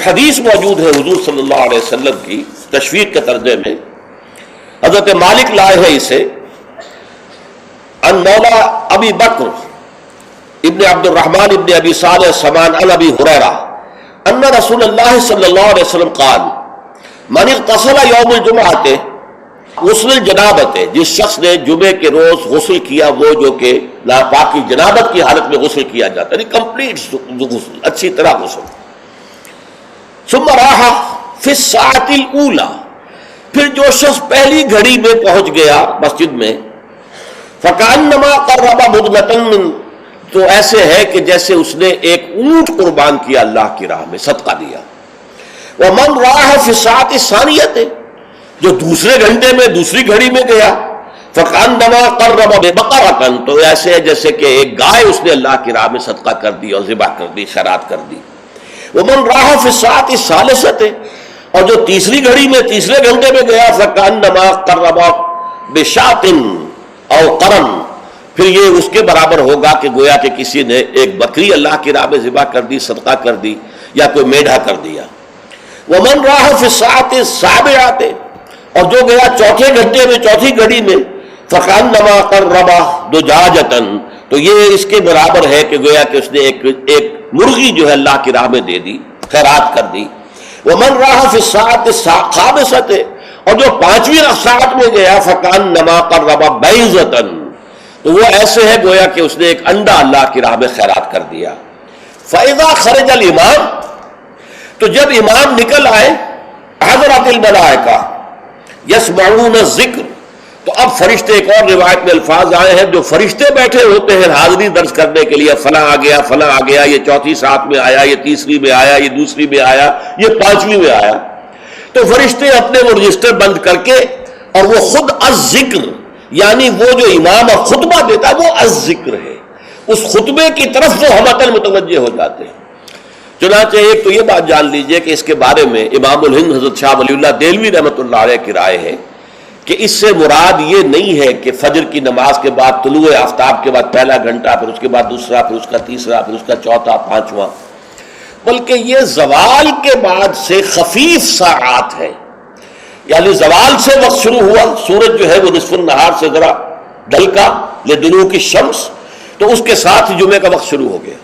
حدیث موجود ہے حضور صلی اللہ علیہ وسلم کی تشویق کے ترجمے میں، حضرت مالک لائے ہیں اسے، ان مولا ابی بکر ابن عبد الرحمن ابن ابی صالح سمان عن ابی ہریرہ ان رسول اللہ صلی اللہ علیہ وسلم قال من اغتسل یوم الجمعۃ غسل الجنابت، جس شخص نے جمعے کے روز غسل کیا، وہ جو کہ ناپاکی جنابت کی حالت میں غسل کیا جاتا ہے، کمپلیٹ غسل، اچھی طرح غسل، ثم راح فی الساعۃ الاولی، پھر جو شخص پہلی گھڑی میں پہنچ گیا مسجد میں، فکأنما قرب بدنۃ من، تو ایسے ہے کہ جیسے اس نے ایک اونٹ قربان کیا اللہ کی راہ میں، صدقہ دیا۔ ومن راح فی الساعۃ الثانیۃ، جو دوسرے گھنٹے میں دوسری گھڑی میں گیا، فکأنما قرب بقرۃ، تو ایسے ہے جیسے کہ ایک گائے اس نے اللہ کی راہ میں صدقہ کر دی اور ذبح کر دی، خیرات کر دی۔ ومن راح فی الساعۃ الثالثۃ، اور جو تیسری گھڑی میں تیسرے گھنٹے میں گیا، فکأنما قرب بشاۃ او قرن، پھر یہ اس کے برابر ہوگا کہ گویا کہ کسی نے ایک بکری اللہ کی راہ میں ذبح کر دی، صدقہ کر دی، یا کوئی میڈھا کر دیا۔ ومن راح فی الساعۃ السابعۃ، اور جو گیا چوتھے گھنٹے میں چوتھی گھڑی میں، فکأنما قرب دجاجۃ، تو یہ اس کے برابر ہے کہ گویا کہ اس نے ایک مرغی جو ہے اللہ کی راہ میں دے دی، خیرات کر دی۔ ومن راح فی الساعۃ الخامسۃ، اور جو پانچویں ساعت میں گیا، فکأنما قرب بیضۃ، تو وہ ایسے ہے گویا کہ اس نے ایک انڈا اللہ کی راہ میں خیرات کر دیا۔ فإذا خرج الامام، تو جب امام نکل آئے، حضرت الملائکہ یسمعون الذکر، تو اب فرشتے، ایک اور روایت میں الفاظ آئے ہیں، جو فرشتے بیٹھے ہوتے ہیں حاضری درج کرنے کے لیے، فلاں آ گیا، فلاں آ گیا، یہ چوتھی ساتھ میں آیا، یہ تیسری میں آیا، یہ دوسری میں آیا، یہ پانچویں میں آیا، تو فرشتے اپنے وہ رجسٹر بند کر کے، اور وہ خود الذکر، یعنی وہ جو امام اور خطبہ دیتا ہے وہ الذکر ہے، اس خطبے کی طرف وہ ہمتاً متوجہ ہو جاتے ہیں۔ چنانچہ ایک تو یہ بات جان لیجئے کہ اس کے بارے میں امام الہند حضرت شاہ ولی اللہ دہلوی رحمۃ اللہ علیہ کی رائے ہے کہ اس سے مراد یہ نہیں ہے کہ فجر کی نماز کے بعد طلوع آفتاب کے بعد پہلا گھنٹہ، پھر اس کے بعد دوسرا، پھر اس کا تیسرا، پھر اس کا چوتھا، پانچواں، بلکہ یہ زوال کے بعد سے خفیف ساعات ہے، یعنی زوال سے وقت شروع ہوا، سورج جو ہے وہ نصف النہار سے ذرا ڈھل کا لدنوک الشمس، تو اس کے ساتھ ہی جمعے کا وقت شروع ہو گیا،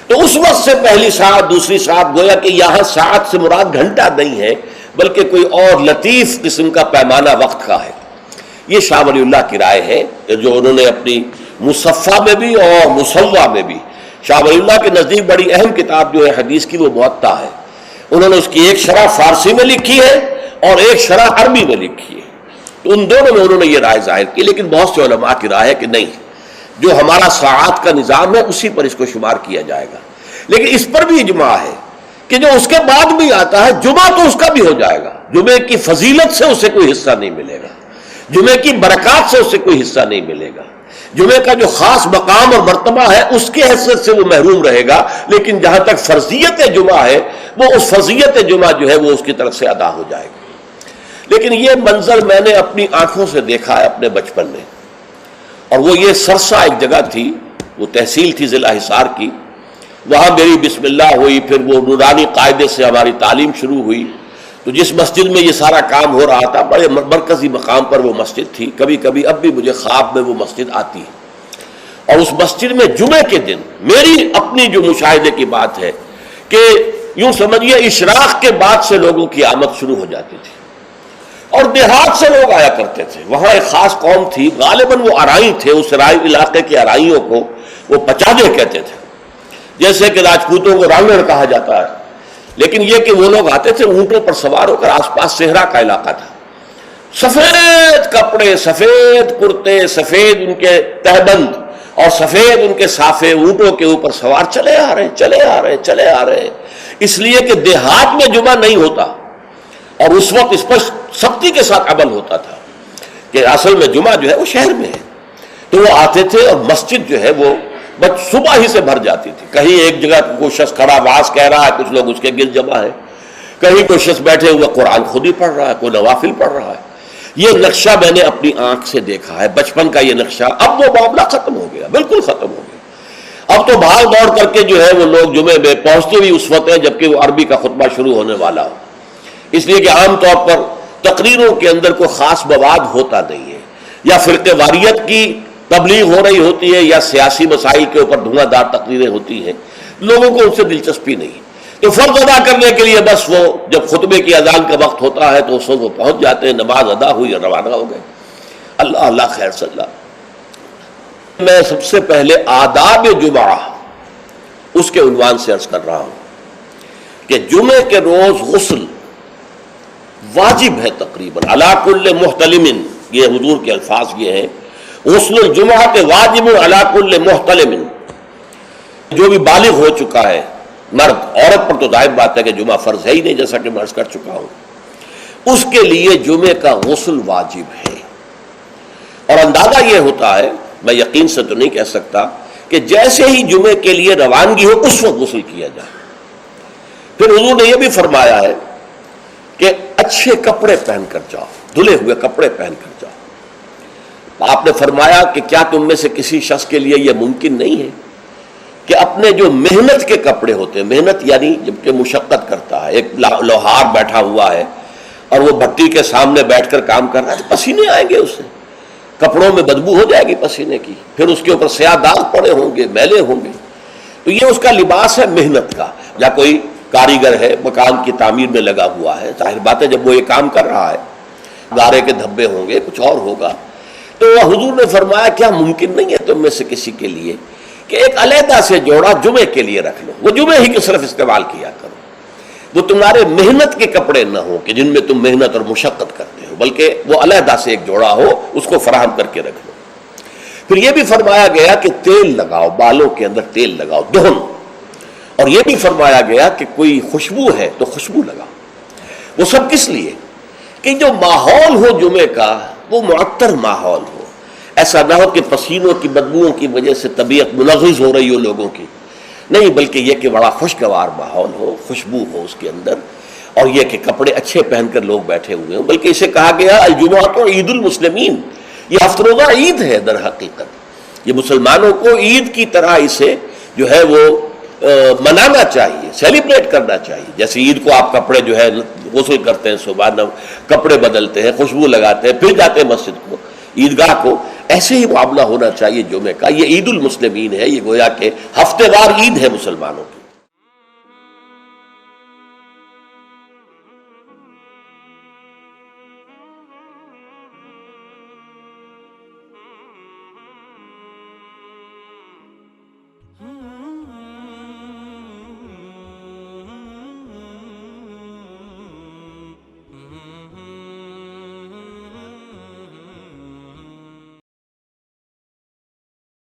تو اس وقت سے پہلی ساعت، دوسری ساعت، گویا کہ یہاں ساعت سے مراد گھنٹہ نہیں ہے بلکہ کوئی اور لطیف قسم کا پیمانہ وقت کا ہے۔ یہ شاہ ولی اللہ کی رائے ہے جو انہوں نے اپنی مصفہ میں بھی اور مصوہ میں بھی، شاہ ولی اللہ کے نزدیک بڑی اہم کتاب جو ہے حدیث کی وہ موطا ہے، انہوں نے اس کی ایک شرح فارسی میں لکھی ہے اور ایک شرح عربی میں لکھی ہے، تو ان دونوں میں انہوں نے یہ رائے ظاہر کی، لیکن بہت سے علماء کی رائے ہے کہ نہیں، جو ہمارا ساعات کا نظام ہے اسی پر اس کو شمار کیا جائے گا۔ لیکن اس پر بھی اجماع ہے کہ جو اس کے بعد بھی آتا ہے جمعہ تو اس کا بھی ہو جائے گا، جمعے کی فضیلت سے اسے کوئی حصہ نہیں ملے گا، جمعے کی برکات سے اسے کوئی حصہ نہیں ملے گا، جمعے کا جو خاص مقام اور مرتبہ ہے اس کی حیثیت سے وہ محروم رہے گا، لیکن جہاں تک فرضیت جمعہ ہے وہ اس فرضیت جمعہ جو ہے وہ اس کی طرف سے ادا ہو جائے گا۔ لیکن یہ منظر میں نے اپنی آنکھوں سے دیکھا ہے اپنے بچپن میں، اور وہ یہ سرسا ایک جگہ تھی، وہ تحصیل تھی ضلع حصار کی، وہاں میری بسم اللہ ہوئی، پھر وہ نورانی قاعدے سے ہماری تعلیم شروع ہوئی، تو جس مسجد میں یہ سارا کام ہو رہا تھا بڑے مرکزی مقام پر وہ مسجد تھی، کبھی کبھی اب بھی مجھے خواب میں وہ مسجد آتی ہے، اور اس مسجد میں جمعے کے دن میری اپنی جو مشاہدے کی بات ہے کہ یوں سمجھیے اشراق کے بعد سے لوگوں کی آمد شروع ہو جاتی تھی، اور دیہات سے لوگ آیا کرتے تھے، وہاں ایک خاص قوم تھی، غالباً وہ ارائی تھے، اس رائی علاقے کے ارائیوں کو وہ پچاجے کہتے تھے، جیسے کہ راجپوتوں کو رانگڑ کہا جاتا ہے، لیکن یہ کہ وہ لوگ آتے تھے اونٹوں پر سوار ہو کر، آس پاس صحرا کا علاقہ تھا، سفید کپڑے، سفید کرتے، سفید ان کے تہبند اور سفید ان کے صافے، اونٹوں کے اوپر سوار چلے آ رہے چلے آ رہے چلے آ رہے، اس لیے کہ دیہات میں جمعہ نہیں ہوتا، اور اس وقت اس پر سختی کے ساتھ عمل ہوتا تھا کہ اصل میں جمعہ جو ہے وہ شہر میں ہے، تو وہ آتے تھے اور مسجد جو ہے وہ صبح ہی سے بھر جاتی تھی، کہیں ایک جگہ کوئی شخص کھڑا واز کہہ رہا ہے، کچھ لوگ اس کے گرد جمع ہے، کہیں کوئی شخص بیٹھے ہوئے قرآن خود ہی پڑھ رہا ہے، کوئی نوافل پڑھ رہا ہے۔ یہ نقشہ میں نے اپنی آنکھ سے دیکھا ہے، بچپن کا یہ نقشہ، اب وہ معاملہ ختم ہو گیا، بالکل ختم ہو گیا۔ اب تو بھاگ دوڑ کر کے جو ہے وہ لوگ جمعے میں پہنچتے بھی اس وقت ہیں جبکہ وہ عربی کا خطبہ شروع ہونے والا ہو، اس لیے کہ عام طور پر تقریروں کے اندر کوئی خاص مواد ہوتا نہیں ہے، یا فرقہ واریت کی تبلیغ ہو رہی ہوتی ہے یا سیاسی مسائل کے اوپر دھواں دار تقریریں ہوتی ہیں، لوگوں کو ان سے دلچسپی نہیں، تو فرض ادا کرنے کے لیے بس وہ جب خطبے کی اذان کا وقت ہوتا ہے تو اس وقت وہ پہنچ جاتے ہیں، نماز ادا ہوئی اور روانہ ہو گئے۔ اللہ اللہ خیر صلی اللہ۔ میں سب سے پہلے آداب جمعہ اس کے عنوان سے عرض کر رہا ہوں کہ جمعے کے روز غسل واجب ہے تقریباً علی کل محتلم، یہ حضور کے الفاظ یہ ہیں، غسل الجمعہ کے واجب علی کل محتلم، جو بھی بالغ ہو چکا ہے مرد، عورت پر تو ظاہر بات ہے کہ جمعہ فرض ہے ہی نہیں جیسا کہ میں عرض کر چکا ہوں، اس کے لیے جمعے کا غسل واجب ہے۔ اور اندازہ یہ ہوتا ہے، میں یقین سے تو نہیں کہہ سکتا، کہ جیسے ہی جمعے کے لیے روانگی ہو اس وقت غسل کیا جائے۔ پھر حضور نے یہ بھی فرمایا ہے کہ اچھے کپڑے پہن کر جاؤ، دھلے ہوئے کپڑے پہن کر جاؤ۔ آپ نے فرمایا کہ کیا تم میں سے کسی شخص کے لیے یہ ممکن نہیں ہے کہ اپنے جو محنت کے کپڑے ہوتے ہیں، محنت یعنی جب کہ مشقت کرتا ہے، ایک لوہار بیٹھا ہوا ہے اور وہ بھٹی کے سامنے بیٹھ کر کام کر رہا ہے، پسینے آئیں گے اس سے، کپڑوں میں بدبو ہو جائے گی پسینے کی، پھر اس کے اوپر سیاہ داغ پڑے ہوں گے، میلے ہوں گے، تو یہ اس کا لباس ہے محنت کا۔ یا کوئی کاریگر ہے مکان کی تعمیر میں لگا ہوا ہے، ظاہر بات ہے جب وہ یہ کام کر رہا ہے گارے کے دھبے ہوں گے، کچھ اور ہوگا، تو حضور نے فرمایا کیا ممکن نہیں ہے تم میں سے کسی کے لیے کہ ایک علیحدہ سے جوڑا جمعے کے لیے رکھ لو، وہ جمعے ہی کے صرف استعمال کیا کرو، وہ تمہارے محنت کے کپڑے نہ ہوں کہ جن میں تم محنت اور مشقت کرتے ہو، بلکہ وہ علیحدہ سے ایک جوڑا ہو، اس کو فراہم کر کے رکھ لو۔ پھر یہ بھی فرمایا گیا کہ تیل لگاؤ، بالوں کے اندر تیل لگاؤ، دہن، اور یہ بھی فرمایا گیا کہ کوئی خوشبو ہے تو خوشبو لگاؤ۔ وہ سب کس لیے کہ جو ماحول ہو جمعے کا وہ معطر ماحول ہو، ایسا نہ ہو کہ پسینوں کی بدبوؤں کی وجہ سے طبیعت منغص ہو رہی ہو لوگوں کی، نہیں، بلکہ یہ کہ بڑا خوشگوار ماحول ہو، خوشبو ہو اس کے اندر، اور یہ کہ کپڑے اچھے پہن کر لوگ بیٹھے ہوئے ہوں۔ بلکہ اسے کہا گیا الجمعہ تو عید المسلمین، یہ ہفتہ روزہ عید ہے در حقیقت، یہ مسلمانوں کو عید کی طرح اسے جو ہے وہ منانا چاہیے، سیلیبریٹ کرنا چاہیے۔ جیسے عید کو آپ کپڑے جو ہے غسل کرتے ہیں، صبح کپڑے بدلتے ہیں، خوشبو لگاتے ہیں، پھر جاتے ہیں مسجد کو، عیدگاہ کو، ایسے ہی معاملہ ہونا چاہیے جمعے کا۔ یہ عید المسلمین ہے، یہ گویا کہ ہفتے وار عید ہے مسلمانوں کی۔